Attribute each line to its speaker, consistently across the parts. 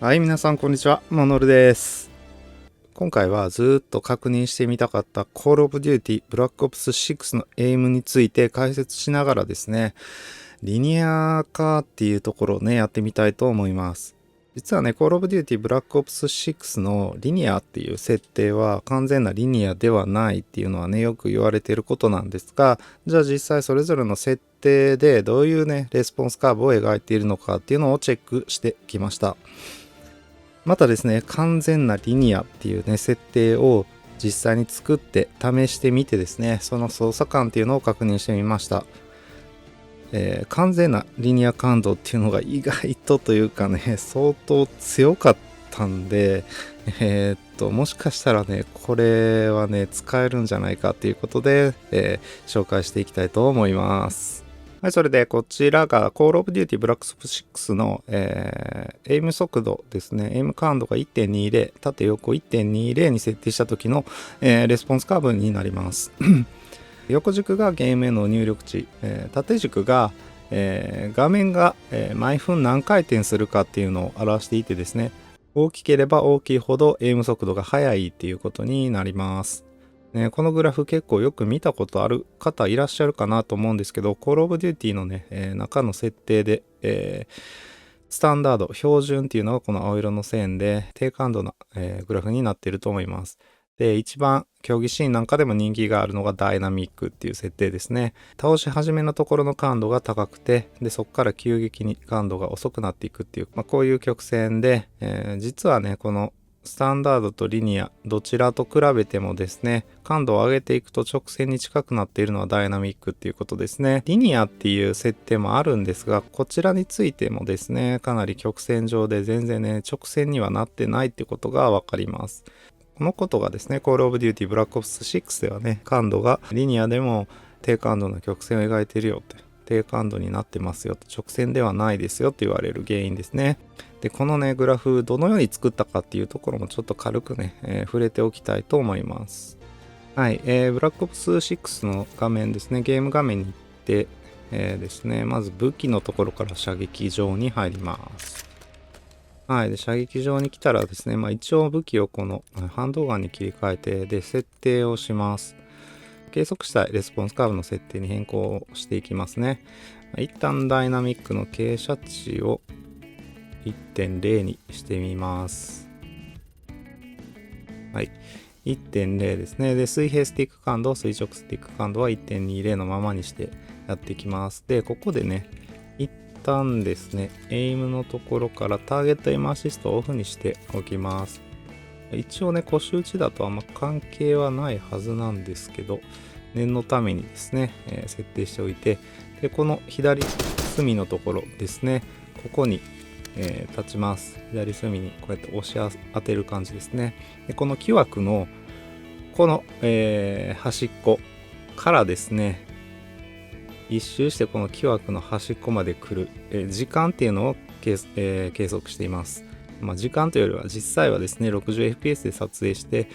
Speaker 1: はい、皆さんこんにちは。モノルです。今回はずっと確認してみたかった Call of Duty Black Ops 6のエイムについて解説しながらですね、リニア化っていうところをね、やってみたいと思います。実はね、Call of Duty Black Ops 6のリニアっていう設定は完全なリニアではないっていうのはね、よく言われていることなんですが、じゃあ実際それぞれの設定でどういうね、レスポンスカーブを描いているのかっていうのをチェックしてきました。またですね、完全なリニアっていうね、設定を実際に作って試してみてですね、その操作感っていうのを確認してみました。完全なリニア感度っていうのが意外とというかね、相当強かったんで、もしかしたらね、これはね、使えるんじゃないかっていうことで、紹介していきたいと思います。はい、それでこちらが Call of Duty Black Ops 6の、エイム速度ですね。エイム感度が 1.20、縦横 1.20 に設定した時の、レスポンスカーブになります。横軸がゲームへの入力値、縦軸が、画面が、毎分何回転するかっていうのを表していてですね、大きければ大きいほどエイム速度が速いっていうことになります。このグラフ結構よく見たことある方いらっしゃるかなと思うんですけど、Call of Duty のね、中の設定で、スタンダード、標準っていうのがこの青色の線で低感度な、グラフになっていると思います。で、一番競技シーンなんかでも人気があるのがダイナミックっていう設定ですね。倒し始めのところの感度が高くて、で、そこから急激に感度が遅くなっていくっていう、こういう曲線で、実はね、このスタンダードとリニアどちらと比べてもですね、感度を上げていくと直線に近くなっているのはダイナミックっていうことですね。リニアっていう設定もあるんですが、こちらについてもですね、かなり曲線上で全然ね、直線にはなってないってことがわかります。このことがですね、Call of Duty Black Ops 6ではね、感度がリニアでも低感度の曲線を描いているよって、低感度になってますよと、直線ではないですよって言われる原因ですね。で、このね、グラフ、どのように作ったかっていうところもちょっと軽くね、触れておきたいと思います。はい、ブラックオプス6の画面ですね、ゲーム画面に行って、ですね、まず武器のところから射撃場に入ります。はい、で射撃場に来たらですね、一応武器をこのハンドガンに切り替えて、で、設定をします。計測したいレスポンスカーブの設定に変更していきますね。一旦ダイナミックの傾斜値を1.0 にしてみます。はい。1.0 ですね。で、水平スティック感度、垂直スティック感度は 1.20 のままにしてやっていきます。で、ここでね、一旦ですね、エイムのところからターゲットエイムアシストをオフにしておきます。一応ね、腰打ちだとあんま関係はないはずなんですけど、念のためにですね、設定しておいて、で、この左隅のところですね、ここに立ちます。左隅にこうやって押し当てる感じですね。で、この木枠のこの、端っこからですね、一周してこの木枠の端っこまで来る、時間っていうのを計測しています。時間というよりは実際はですね 60fps で撮影して、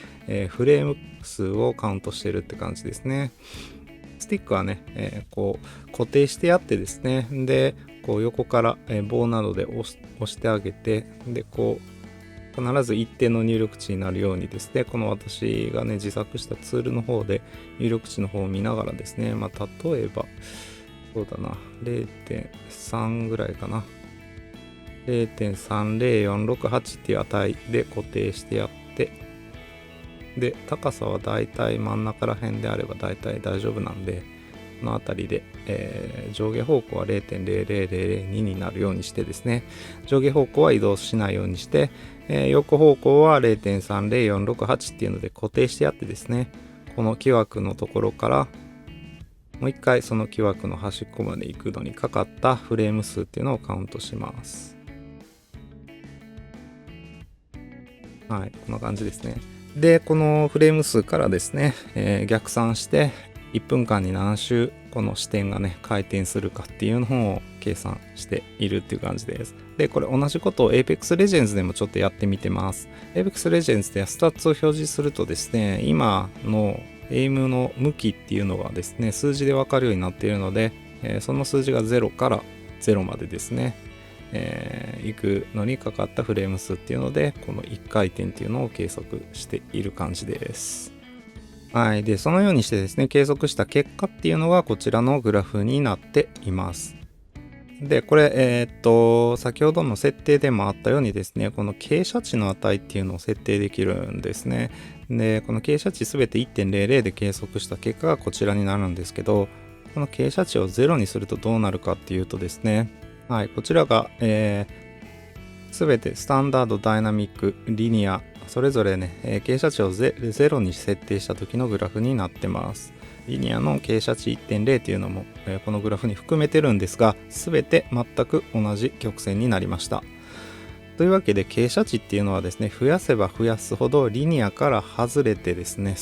Speaker 1: フレーム数をカウントしてるって感じですね。スティックはね、こう固定してあってですね、でこう横から、棒などで押してあげて、でこう必ず一定の入力値になるようにですね、この私がね自作したツールの方で入力値の方を見ながらですね、例えばそうだな 0.3 ぐらいかな、0.30468 っていう値で固定してやって、で高さはだいたい真ん中ら辺であればだいたい大丈夫なんで、この辺りで、上下方向は 0.0002 になるようにしてですね、上下方向は移動しないようにして、横方向は 0.30468 っていうので固定してやってですね、この木枠のところからもう一回その木枠の端っこまで行くのにかかったフレーム数っていうのをカウントします。はい、こんな感じですね。で、このフレーム数からですね、逆算して1分間に何周この視点がね回転するかっていうのを計算しているっていう感じです。で、これ同じことを Apex Legends でもちょっとやってみてます。Apex Legends でスタッツを表示するとですね、今のエイムの向きっていうのがですね数字でわかるようになっているので、その数字が0から0までですね、行くのにかかったフレーム数っていうので、この1回転っていうのを計測している感じです。はい。で、そのようにしてですね、計測した結果っていうのがこちらのグラフになっています。で、これ、先ほどの設定でもあったようにですね、この傾斜値の値っていうのを設定できるんですね。で、この傾斜値すべて 1.00 で計測した結果がこちらになるんですけど、この傾斜値を0にするとどうなるかっていうとですね、はい、こちらが、すべてスタンダード、ダイナミック、リニア、それぞれね、傾斜値を0に設定した時のグラフになってます。リニアの傾斜値 1.0 っていうのも、このグラフに含めてるんですが、すべて全く同じ曲線になりました。というわけで傾斜値っていうのはですね、増やせば増やすほどリニアから外れてですね、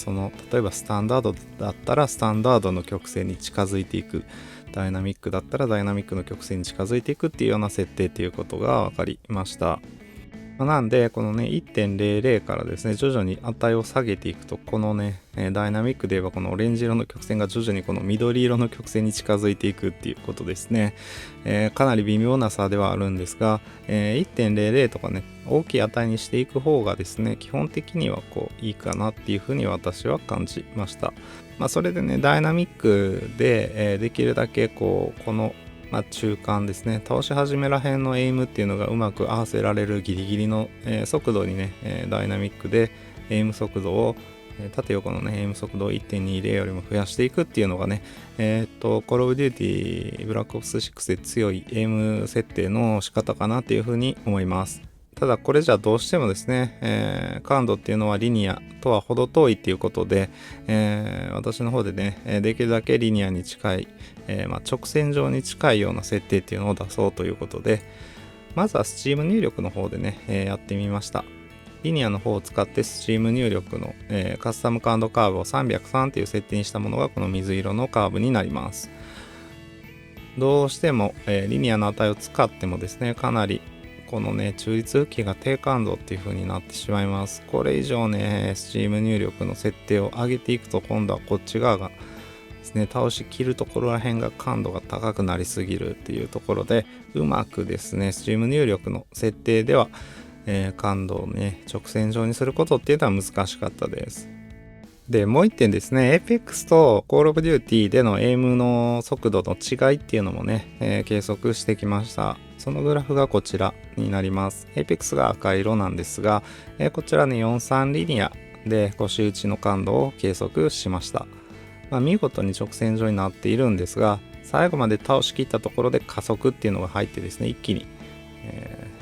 Speaker 1: 例えばスタンダードだったらスタンダードの曲線に近づいていく、ダイナミックだったらダイナミックの曲線に近づいていくっていうような設定っていうことが分かりました。なんで、このね、1.00 からですね、徐々に値を下げていくと、このね、ダイナミックで言えばこのオレンジ色の曲線が徐々にこの緑色の曲線に近づいていくっていうことですね。かなり微妙な差ではあるんですが、1.00 とかね、大きい値にしていく方がですね、基本的にはこういいかなっていうふうに私は感じました。それでね、ダイナミックで、できるだけこの中間ですね、倒し始めらへんのエイムっていうのがうまく合わせられるギリギリの、速度にね、ダイナミックでエイム速度を、縦横のねエイム速度を 1.20 よりも増やしていくっていうのがね、コールオブデューティーブラックオプス6で強いエイム設定の仕方かなっていうふうに思います。ただこれじゃどうしてもですね、感度っていうのはリニアとは程遠いっていうことで、私の方でね、できるだけリニアに近い、直線上に近いような設定っていうのを出そうということで、まずは Steam 入力の方でね、やってみました。リニアの方を使って Steam 入力の、カスタム感度カーブを303っていう設定にしたものがこの水色のカーブになります。どうしても、リニアの値を使ってもですね、かなりこのね、中立浮きが低感度っていう風になってしまいます。これ以上ね、Steam 入力の設定を上げていくと、今度はこっち側がですね、倒し切るところら辺が感度が高くなりすぎるっていうところで、うまくですね、Steam 入力の設定では、感度をね、直線上にすることっていうのは難しかったです。で、もう一点ですね、Apex と Call of Duty でのエイムの速度の違いっていうのもね、計測してきました。そのグラフがこちらになります。Apex が赤色なんですが、こちらね、43リニアで腰打ちの感度を計測しました。見事に直線上になっているんですが、最後まで倒しきったところで加速っていうのが入ってですね、一気に、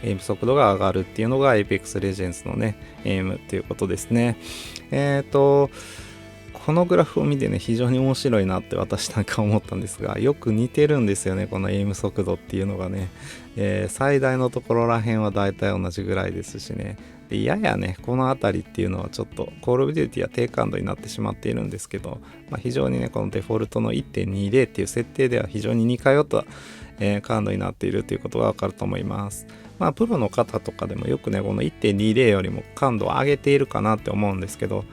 Speaker 1: エイム速度が上がるっていうのが Apex Legends のね、エイムっていうことですね。このグラフを見てね、非常に面白いなって私なんか思ったんですが、よく似てるんですよね、このエイム速度っていうのがね。最大のところらへんはだいたい同じぐらいですしね。でややね、この辺りっていうのはちょっと、コールオブデューティは低感度になってしまっているんですけど、非常にね、このデフォルトの 1.20 っていう設定では非常に似通った、感度になっているということがわかると思います。プロの方とかでもよくね、この 1.20 よりも感度を上げているかなって思うんですけど、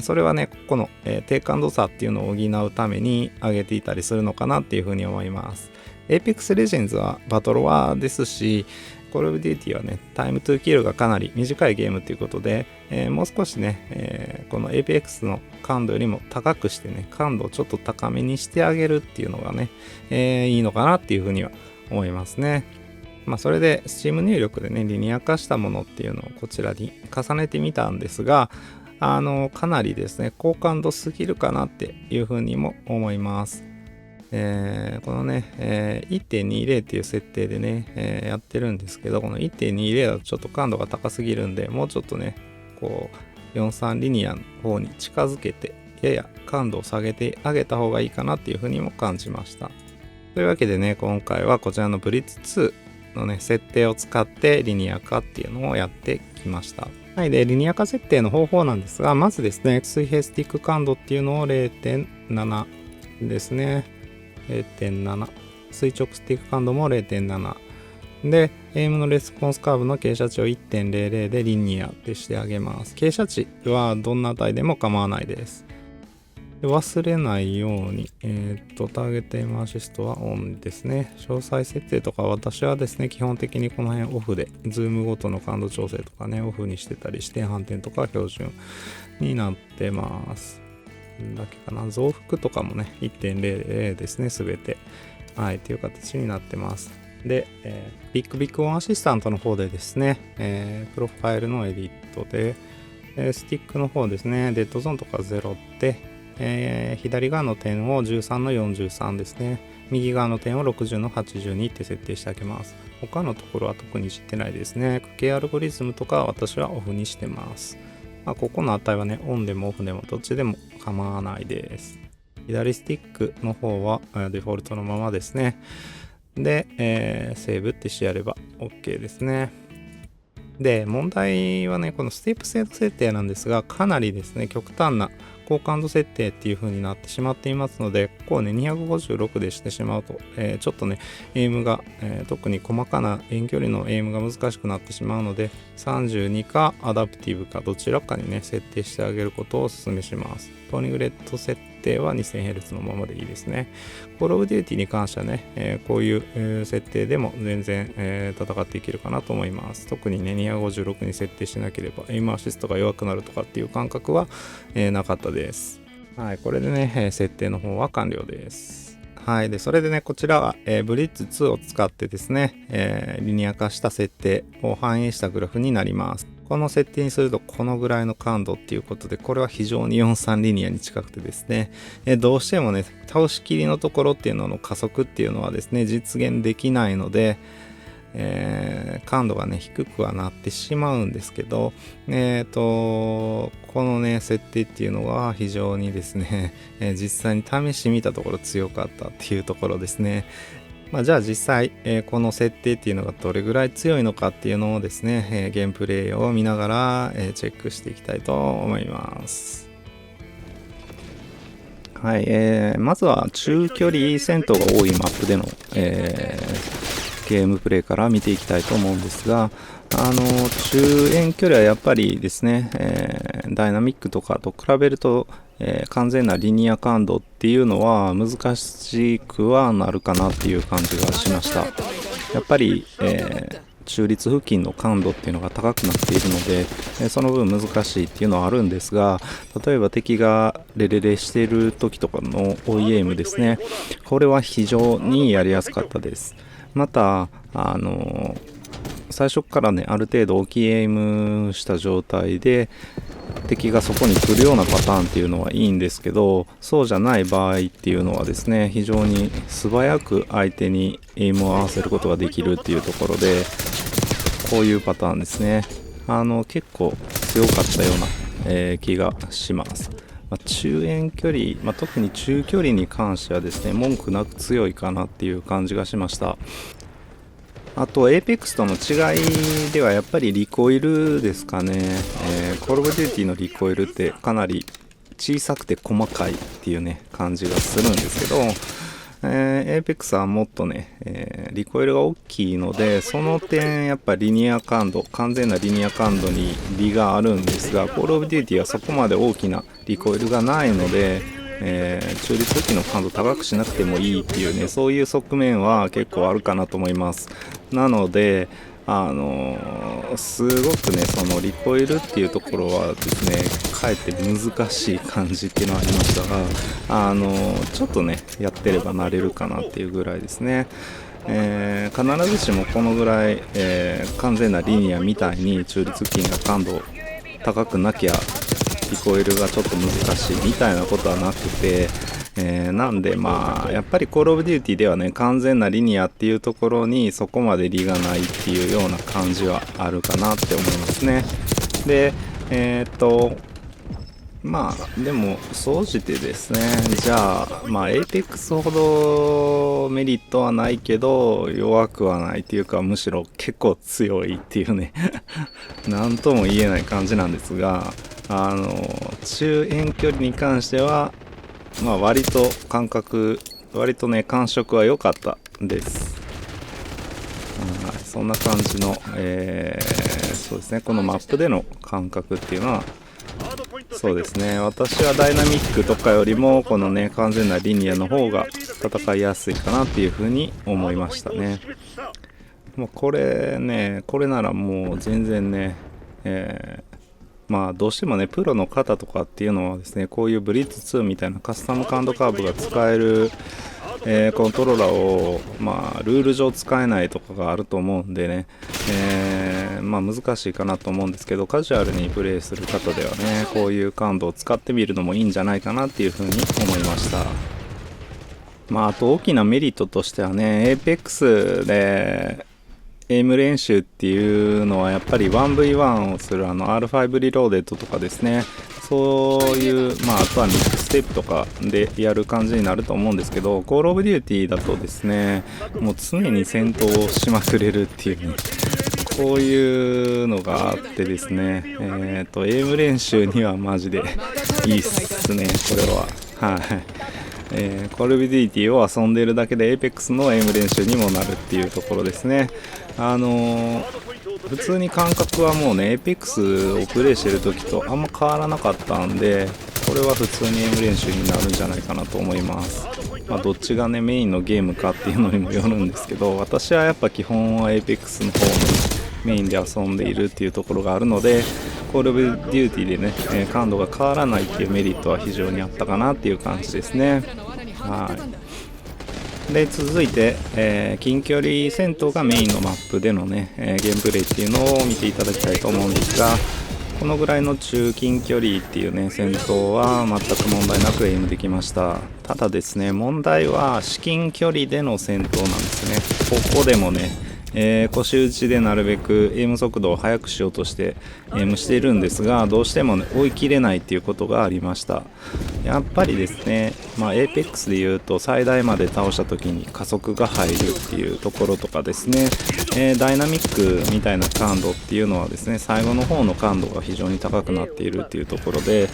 Speaker 1: それはね、ここの、低感度差っていうのを補うために上げていたりするのかなっていうふうに思います。Apex Legends はバトロワですし、Call of Duty はね、タイムトゥーキルがかなり短いゲームということで、もう少しね、この Apex の感度よりも高くしてね、感度をちょっと高めにしてあげるっていうのがね、いいのかなっていうふうには思いますね。それで Steam 入力でね、リニア化したものっていうのをこちらに重ねてみたんですが、かなりですね、高感度すぎるかなっていうふうにも思います。このね、1.20 っていう設定でね、やってるんですけど、この 1.20 だとちょっと感度が高すぎるんで、もうちょっとね、こう、43リニアの方に近づけて、やや感度を下げてあげた方がいいかなっていうふうにも感じました。というわけでね、今回はこちらのブリッツ2のね、設定を使ってリニア化っていうのをやってきました。はい。で、リニア化設定の方法なんですが、まずですね、水平スティック感度っていうのを 0.7 ですね。0.7。垂直スティック感度も 0.7。で、エイムのレスポンスカーブの傾斜値を 1.00 でリニアってしてあげます。傾斜値はどんな値でも構わないです。で忘れないように、ターゲットエムアシストはオンですね。詳細設定とか私はですね、基本的にこの辺オフで、ズームごとの感度調整とかね、オフにしてたり、視点反転とか標準になってます。だけかな。増幅とかもね、1.00 ですね、すべて。はい、という形になってます。で、ビッグビッグオンアシスタントの方でですね、プロファイルのエディットで、スティックの方ですね、デッドゾーンとか0で、左側の点を13の43ですね。右側の点を60の82って設定してあげます。他のところは特に知ってないですね。クケアルゴリズムとか私はオフにしてます。ここの値はね、オンでもオフでもどっちでも構わないです。左スティックの方はデフォルトのままですね。で、セーブってしてやれば OK ですね。で、問題はね、このステップ精度設定なんですが、かなりですね、極端な高感度設定っていう風になってしまっていますので、ここをね、256でしてしまうと、ちょっとね、エイムが、特に細かな遠距離のエイムが難しくなってしまうので、32かアダプティブかどちらかにね、設定してあげることをお勧めします。トーニングレッド設定は 2000Hz のままでいいですね。コールオブデューティに関してはね、こういう、設定でも全然、戦っていけるかなと思います。特にね、256に設定しなければ、エイムアシストが弱くなるとかっていう感覚は、なかったです。はい、これでね、設定の方は完了です。はい、でそれでね、こちらは、ブリッジ2を使ってですね、リニア化した設定を反映したグラフになります。この設定にするとこのぐらいの感度っていうことで、これは非常に43リニアに近くてですね、どうしてもね、倒しきりのところっていうのの加速っていうのはですね、実現できないので、感度がね低くはなってしまうんですけど、このね設定っていうのは非常にですね、実際に試してみたところ強かったっていうところですね。じゃあ実際、この設定っていうのがどれぐらい強いのかっていうのをですね、ゲームプレイを見ながら、チェックしていきたいと思います。はい、まずは中距離戦闘が多いマップでの、ゲームプレイから見ていきたいと思うんですが、中遠距離はやっぱりですね、ダイナミックとかと比べると、完全なリニア感度っていうのは難しくはなるかなっていう感じがしました。やっぱり、中立付近の感度っていうのが高くなっているので、その分難しいっていうのはあるんですが、例えば敵がレレレしている時とかの追いエイムですね、これは非常にやりやすかったです。また最初からねある程度大きいエイムした状態で敵がそこに来るようなパターンっていうのはいいんですけど、そうじゃない場合っていうのはですね、非常に素早く相手にエイムを合わせることができるっていうところで、こういうパターンですね、結構強かったような、気がします。中遠距離、特に中距離に関してはですね、文句なく強いかなっていう感じがしました。あと Apex との違いではやっぱりリコイルですかね。Call of Duty のリコイルってかなり小さくて細かいっていうね感じがするんですけど、Apex はもっとね、リコイルが大きいので、その点やっぱリニア感度、完全なリニア感度に利があるんですが、Call of Duty はそこまで大きなリコイルがないので、中立付近の感度高くしなくてもいいっていうね、そういう側面は結構あるかなと思います。なので、すごくね、そのリコイルっていうところはですね、かえって難しい感じっていうのはありましたが、ちょっとね、やってればなれるかなっていうぐらいですね。必ずしもこのぐらい、完全なリニアみたいに中立付近が感度高くなきゃリコイルがちょっと難しいみたいなことはなくて、なんでやっぱり Call of Duty ではね完全なリニアっていうところにそこまで利がないっていうような感じはあるかなって思いますね。ででも総じてですね、じゃあApex ほどメリットはないけど弱くはないっていうか、むしろ結構強いっていうねなんとも言えない感じなんですが、中遠距離に関しては割と割とね感触は良かったです。そんな感じの、そうですね、このマップでの感覚っていうのはそうですね、私はダイナミックとかよりもこのね完全なリニアの方が戦いやすいかなっていう風に思いましたね。もうこれならもう全然ね、まあどうしてもねプロの方とかっていうのはですね、こういうブリッツ2みたいなカスタムカウントカーブが使える、コントローラーをまあルール上使えないとかがあると思うんでね、まあ難しいかなと思うんですけど、カジュアルにプレイする方ではねこういう感度を使ってみるのもいいんじゃないかなっていうふうに思いました。まああと大きなメリットとしてはね、 APEX でエイム練習っていうのはやっぱり 1v1 をするR5 リローデッドとかですね、そういうまああとはミックステップとかでやる感じになると思うんですけど、コールオブデューティーだとですね、もう常に戦闘をしまくれるっていうね、こういうのがあってですね、エイム練習にはマジでいいっすね、これは。はい。コールオブデューティーを遊んでいるだけで APEX のエイム練習にもなるっていうところですね。普通に感覚はもうね APEX をプレイしてる時とあんま変わらなかったんで、これは普通にエイム練習になるんじゃないかなと思います。まあ、どっちがねメインのゲームかっていうのにもよるんですけど、私はやっぱ基本は APEX の方のメインで遊んでいるっていうところがあるので、コールオブデューティーでね、感度が変わらないっていうメリットは非常にあったかなっていう感じですね。はい。で続いて、近距離戦闘がメインのマップでのね、ゲームプレイっていうのを見ていただきたいと思うんですが、このぐらいの中近距離っていうね戦闘は全く問題なくエイムできました。ただですね、問題は至近距離での戦闘なんですね。ここでもね、腰打ちでなるべくエイム速度を速くしようとしてエイムしているんですが、どうしても、ね、追い切れないっていうことがありました。やっぱりですね、まあ、APEX でいうと最大まで倒した時に加速が入るっていうところとかですね、ダイナミックみたいな感度っていうのはですね、最後の方の感度が非常に高くなっているっていうところで、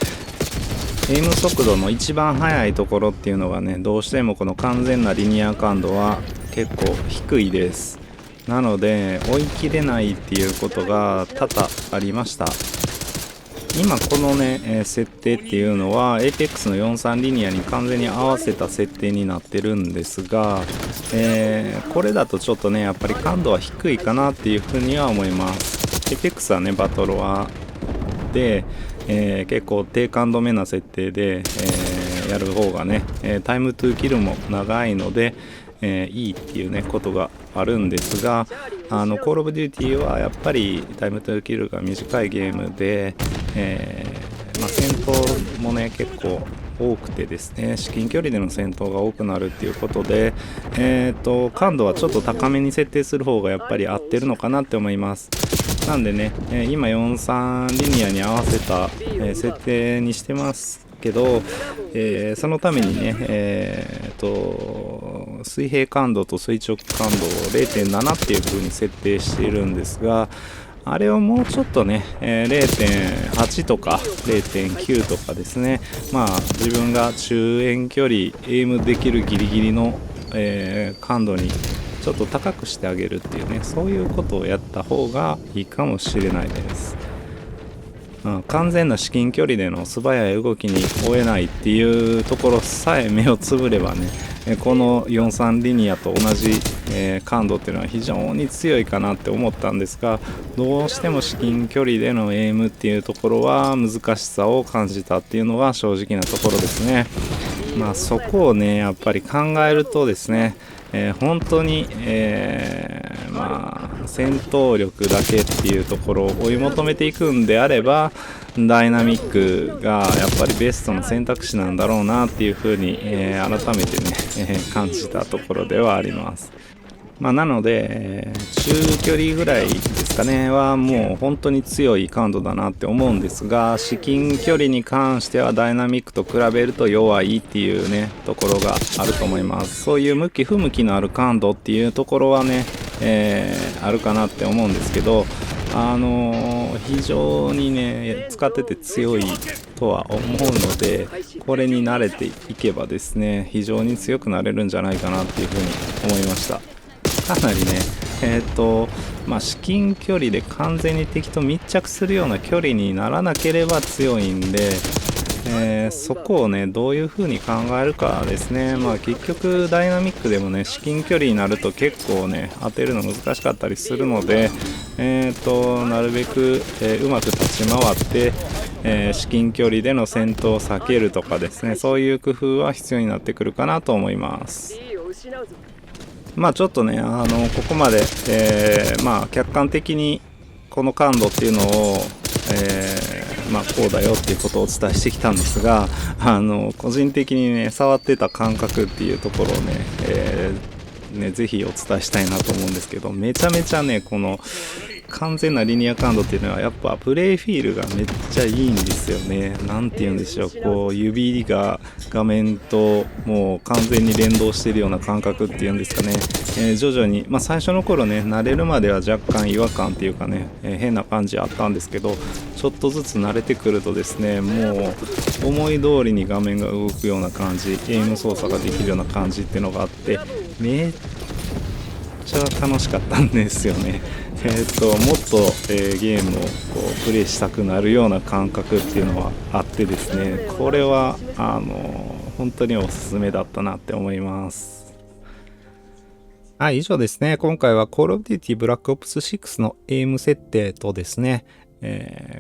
Speaker 1: エイム速度の一番速いところっていうのがね、どうしてもこの完全なリニア感度は結構低いです。なので追い切れないっていうことが多々ありました。今このね、設定っていうのは APEX の43リニアに完全に合わせた設定になってるんですが、これだとちょっとねやっぱり感度は低いかなっていうふうには思います。 APEX はねバトロワで、結構低感度めな設定で、やる方がね、タイムトゥーキルも長いのでいいっていうねことがあるんですが、コールオブデューティーはやっぱりタイムトゥーキルが短いゲームで、まあ、戦闘もね結構多くてですね、至近距離での戦闘が多くなるっていうことで、感度はちょっと高めに設定する方がやっぱり合ってるのかなって思います。なんでね、今43リニアに合わせた、設定にしてますけど、そのためにね、水平感度と垂直感度を 0.7 っていう風に設定しているんですが、あれをもうちょっとね、0.8 とか 0.9 とかですね、まあ自分が中遠距離エイムできるギリギリの、感度にちょっと高くしてあげるっていうね、そういうことをやった方がいいかもしれないです。完全な至近距離での素早い動きに追えないっていうところさえ目をつぶればね、この43リニアと同じ、感度っていうのは非常に強いかなって思ったんですが、どうしても至近距離でのエイムっていうところは難しさを感じたっていうのが正直なところですね。まあそこをねやっぱり考えるとですね、本当に、まあ戦闘力だけっていうところを追い求めていくんであれば、ダイナミックがやっぱりベストの選択肢なんだろうなっていうふうに、改めてね、感じたところではあります。まあ、なので、中距離ぐらいですかねはもう本当に強い感度だなって思うんですが、至近距離に関してはダイナミックと比べると弱いっていうねところがあると思います。そういう向き不向きのある感度っていうところはね、あるかなって思うんですけど、非常にね使ってて強いとは思うので、これに慣れていけばですね非常に強くなれるんじゃないかなっていうふうに思いました。かなりね至近距離で完全に敵と密着するような距離にならなければ強いんで、そこをねどういう風に考えるかですね。結局ダイナミックでもね至近距離になると結構ね当てるの難しかったりするので、なるべく、うまく立ち回って、至近距離での戦闘を避けるとかですね、そういう工夫は必要になってくるかなと思います。ちょっとねここまで、客観的にこの感度っていうのを、こうだよっていうことをお伝えしてきたんですが、個人的にね触ってた感覚っていうところをね、ぜひお伝えしたいなと思うんですけど、めちゃめちゃねこの完全なリニア感度っていうのはやっぱプレイフィールがめっちゃいいんですよね。なんて言うんでしょう、こう指が画面ともう完全に連動してるような感覚っていうんですかね、徐々に、最初の頃ね慣れるまでは若干違和感っていうかね、変な感じあったんですけど、ちょっとずつ慣れてくるとですね、もう思い通りに画面が動くような感じ、ゲーム操作ができるような感じっていうのがあって、めっちゃ楽しかったんですよね。もっと、ゲームをこうプレイしたくなるような感覚っていうのはあってですね、これは本当におすすめだったなって思います。はい、以上ですね。今回は Call of Duty Black Ops 6のエイム設定とですね、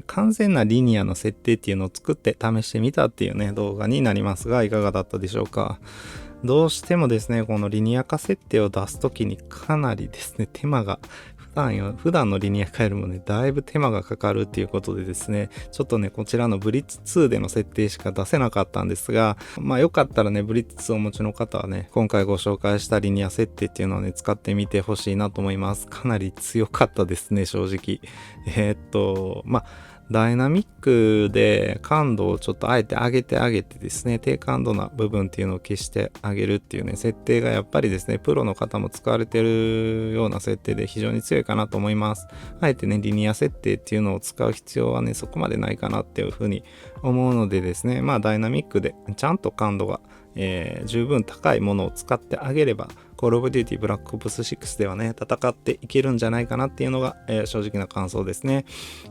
Speaker 1: 完全なリニアの設定っていうのを作って試してみたっていうね動画になりますが、いかがだったでしょうか。どうしてもですねこのリニア化設定を出すときにかなりですね手間が普段のリニア化よりもねだいぶ手間がかかるっていうことでですね、ちょっとねこちらのブリッツ2での設定しか出せなかったんですが、よかったらねブリッツ2をお持ちの方はね今回ご紹介したリニア設定っていうのをね使ってみてほしいなと思います。かなり強かったですね正直。ダイナミックで感度をちょっとあえて上げてですね、低感度な部分っていうのを消してあげるっていうね、設定がやっぱりですね、プロの方も使われてるような設定で非常に強いかなと思います。あえてね、リニア設定っていうのを使う必要はね、そこまでないかなっていうふうに思うのでですね、ダイナミックでちゃんと感度が、十分高いものを使ってあげれば、Call of Duty Black Ops 6ではね、戦っていけるんじゃないかなっていうのが、正直な感想ですね。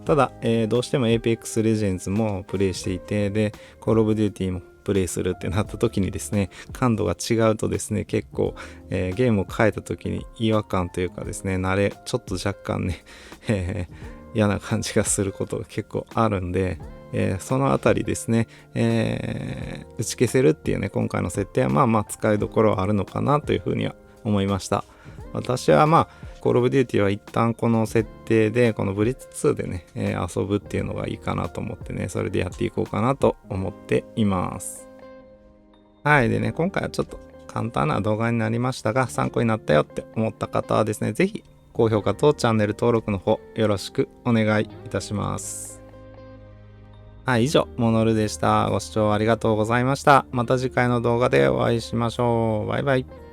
Speaker 1: ただ、どうしても Apex Legends もプレイしていて、で、Call of Duty もプレイするってなった時にですね、感度が違うとですね、結構、ゲームを変えた時に違和感というかですね、ちょっと若干ね、嫌な感じがすることが結構あるんで、そのあたりですね、打ち消せるっていうね今回の設定は使いどころはあるのかなというふうには思いました。私はCall of Duty は一旦この設定でこのブリッツ2でね、遊ぶっていうのがいいかなと思ってね、それでやっていこうかなと思っています。はいでね、今回はちょっと簡単な動画になりましたが、参考になったよって思った方はですね、ぜひ高評価とチャンネル登録の方よろしくお願いいたします。はい、以上、モノルでした。ご視聴ありがとうございました。また次回の動画でお会いしましょう。バイバイ。